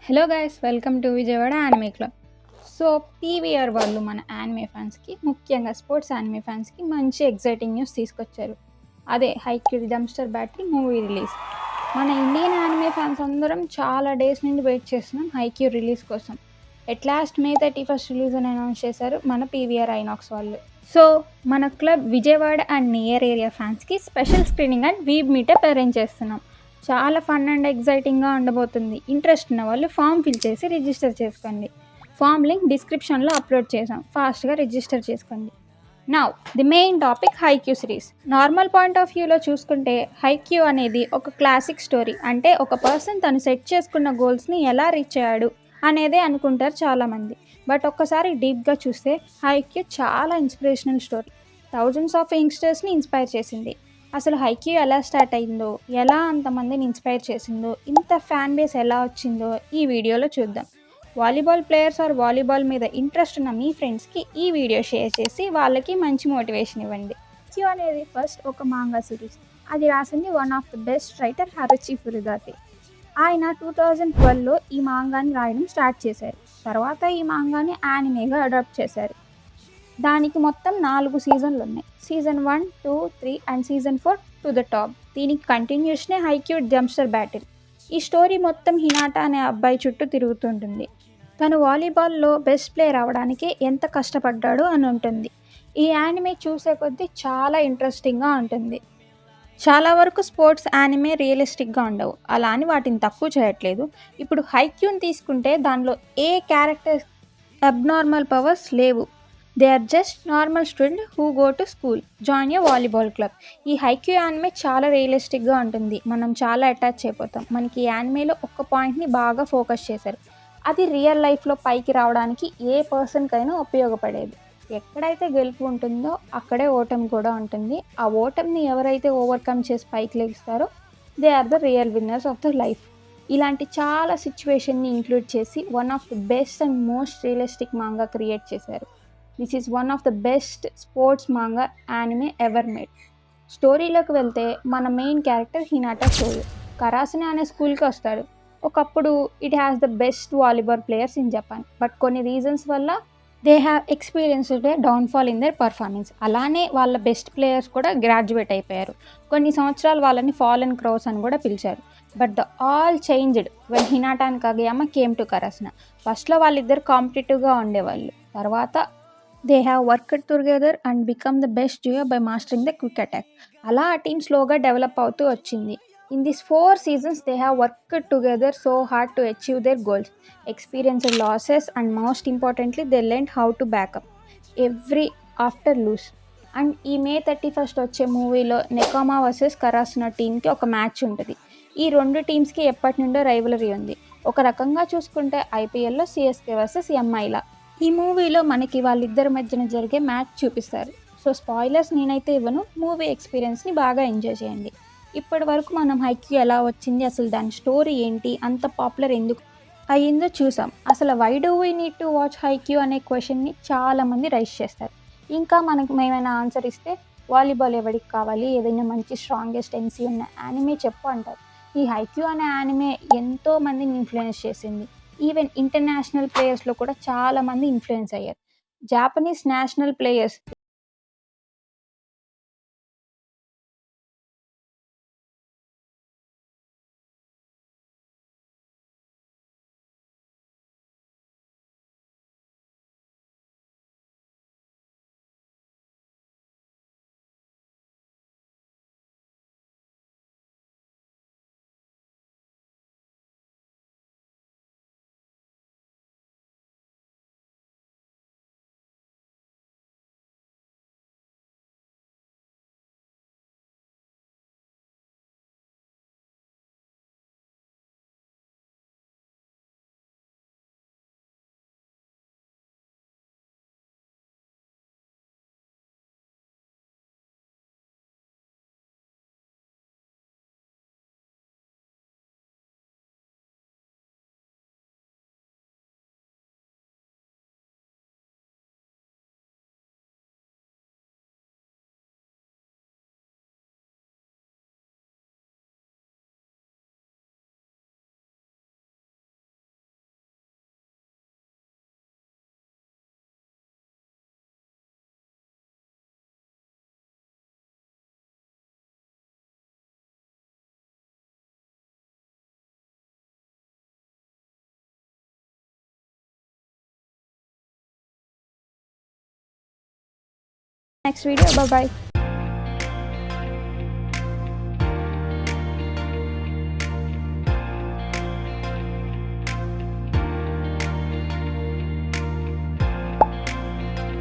Hello guys, welcome to Vijayawada anime club. So PVR వాళ్ళు మన anime ఫ్యాన్స్కి, ముఖ్యంగా స్పోర్ట్స్ యానిమే ఫ్యాన్స్కి మంచి ఎగ్జైటింగ్ న్యూస్ తీసుకొచ్చారు. అదే Haikyuu dumpster battle movie release. మన ఇండియన్ యానిమే ఫ్యాన్స్ అందరం చాలా డేస్ నుండి వెయిట్ చేస్తున్నాం హైక్యూ రిలీజ్ కోసం. ఎట్ లాస్ట్ May 31 రిలీజ్ అని అనౌన్స్ చేశారు మన పీవీఆర్ ఐనాక్స్ వాళ్ళు. సో మన club Vijayawada and near area ఫ్యాన్స్కి special screening and weeb meetup arrange చేస్తున్నాం. చాలా ఫన్ అండ్ ఎగ్జైటింగ్గా ఉండబోతుంది. ఇంట్రెస్ట్ ఉన్న వాళ్ళు ఫామ్ ఫిల్ చేసి రిజిస్టర్ చేసుకోండి. ఫామ్ లింక్ డిస్క్రిప్షన్లో అప్లోడ్ చేసాం, ఫాస్ట్గా రిజిస్టర్ చేసుకోండి. Now the main topic, Haikyuu series. Normal point of వ్యూలో చూసుకుంటే హైక్యూ అనేది ఒక క్లాసిక్ స్టోరీ. అంటే ఒక పర్సన్ తను సెట్ చేసుకున్న గోల్స్ని ఎలా రీచ్ అయ్యాడు అనేదే అనుకుంటారు చాలామంది. బట్ ఒక్కసారి డీప్గా చూస్తే హైక్యూ చాలా ఇన్స్పిరేషనల్ స్టోరీ. థౌజండ్స్ ఆఫ్ యంగ్స్టర్స్ని ఇన్స్పైర్ చేసింది. అసలు హైక్యూ ఎలా స్టార్ట్ అయిందో, ఎలా అంతమందిని ఇన్స్పైర్ చేసిందో, ఇంత ఫ్యాన్ బేస్ ఎలా వచ్చిందో ఈ వీడియోలో చూద్దాం. వాలీబాల్ ప్లేయర్స్ ఆర్ వాలీబాల్ మీద ఇంట్రెస్ట్ ఉన్న మీ ఫ్రెండ్స్కి ఈ వీడియో షేర్ చేసి వాళ్ళకి మంచి మోటివేషన్ ఇవ్వండి. హైక్యూ అనేది ఫస్ట్ ఒక మాంగా సిరీస్. అది రాసింది one of the best writer Haruichi Furudate. ఆయన 2012లో ఈ మాంగాని రాయడం స్టార్ట్ చేశారు. తర్వాత ఈ మాంగాని యానిమేగా అడాప్ట్ చేశారు. దానికి మొత్తం 4 సీజన్లు ఉన్నాయి. Season 1, 2, 3 and season 4 to the top. దీనికి కంటిన్యూషనే హైక్యూ డంప్స్టర్ బ్యాటిల్. ఈ స్టోరీ మొత్తం హినాటా అనే అబ్బాయి చుట్టూ తిరుగుతుంటుంది. తను వాలీబాల్లో బెస్ట్ ప్లేయర్ అవ్వడానికి ఎంత కష్టపడ్డాడో అని ఉంటుంది. ఈ యానిమే చూసే కొద్దీ చాలా ఇంట్రెస్టింగ్గా ఉంటుంది. చాలా వరకు స్పోర్ట్స్ యానిమే రియలిస్టిక్గా ఉండవు, అలా అని వాటిని తక్కువ చేయట్లేదు. ఇప్పుడు హైక్యూని తీసుకుంటే దానిలో ఏ క్యారెక్టర్ అబ్నార్మల్ పవర్స్ లేవు. They are just normal student who go to school, join a volleyball club. ఈ హైక్యూ యానిమే చాలా రియలిస్టిక్గా ఉంటుంది. మనం చాలా అటాచ్ అయిపోతాం. మనకి ఈ యానిమేలో ఒక్క పాయింట్ని బాగా ఫోకస్ చేశారు. అది రియల్ లైఫ్లో పైకి రావడానికి ఏ పర్సన్కైనా ఉపయోగపడేది. ఎక్కడైతే గెలుపు ఉంటుందో అక్కడే ఓటమి కూడా ఉంటుంది. ఆ ఓటమిని ఎవరైతే ఓవర్కమ్ చేసి పైకి లెగిస్తారో they are the real winners of the life. ఇలాంటి చాలా సిచ్యువేషన్ని ఇంక్లూడ్ చేసి one of the best and most realistic manga create చేశారు. This is one of the best sports manga anime ever made. స్టోరీలోకి వెళ్తే మన main character Hinata Shoyo Karasuno అనే స్కూల్కి వస్తాడు. ఒకప్పుడు it has the best volleyball players in Japan. But కొన్ని reasons వల్ల they have experienced a downfall in there performance. అలానే వాళ్ళ బెస్ట్ ప్లేయర్స్ కూడా గ్రాడ్యుయేట్ అయిపోయారు. కొన్ని సంవత్సరాలు వాళ్ళని ఫాలెన్ క్రౌస్ అని కూడా పిలిచారు. But the all changed when Hinata and Kageyama came to Karasuno. ఫస్ట్లో వాళ్ళిద్దరు కాంపిటేటివ్గా ఉండేవాళ్ళు. తర్వాత they have worked together and become the best duo by mastering the quick attack. అలా ఆ టీమ్ స్లోగా డెవలప్ అవుతూ వచ్చింది. In this 4 seasons they have worked together so hard to achieve their goals, experienced losses and most importantly they learned how to back up every after lose. And ఈ May 31 వచ్చే మూవీలో నెకామా versus కరాసునా టీమ్కి ఒక match ఉంటుంది. ఈ రెండు టీమ్స్కి ఎప్పటి నుండో రైవలరీ ఉంది. ఒక రకంగా చూసుకుంటే ఐపీఎల్లో సిఎస్కే వర్సెస్ ఎంఐలా. ఈ మూవీలో మనకి వాళ్ళిద్దరి మధ్యన జరిగే మ్యాచ్ చూపిస్తారు. సో స్పాయిలర్స్ నేనైతే ఇవ్వను. మూవీ ఎక్స్పీరియన్స్ని బాగా ఎంజాయ్ చేయండి. ఇప్పటి వరకు మనం హైక్యూ ఎలా వచ్చింది, అసలు దాని స్టోరీ ఏంటి, అంత పాపులర్ ఎందుకు అయ్యిందో చూసాం. అసలు why do we need to watch Haikyuu అనే క్వశ్చన్ని చాలామంది రైజ్ చేస్తారు. ఇంకా మనకు ఏమైనా ఆన్సర్ ఇస్తే వాలీబాల్ ఎవరికి కావాలి, ఏదైనా మంచి స్ట్రాంగెస్ట్ ఎంసీ ఉన్న యానిమే చెప్పు అంటారు. ఈ హైక్యూ అనే యానిమే ఎంతో మందిని ఇన్ఫ్లుయెన్స్ చేసింది. ఈవెన్ ఇంటర్నేషనల్ ప్లేయర్స్లో కూడా చాలామంది ఇన్ఫ్లుయెన్స్ అయ్యారు. Japanese national players next video. Bye.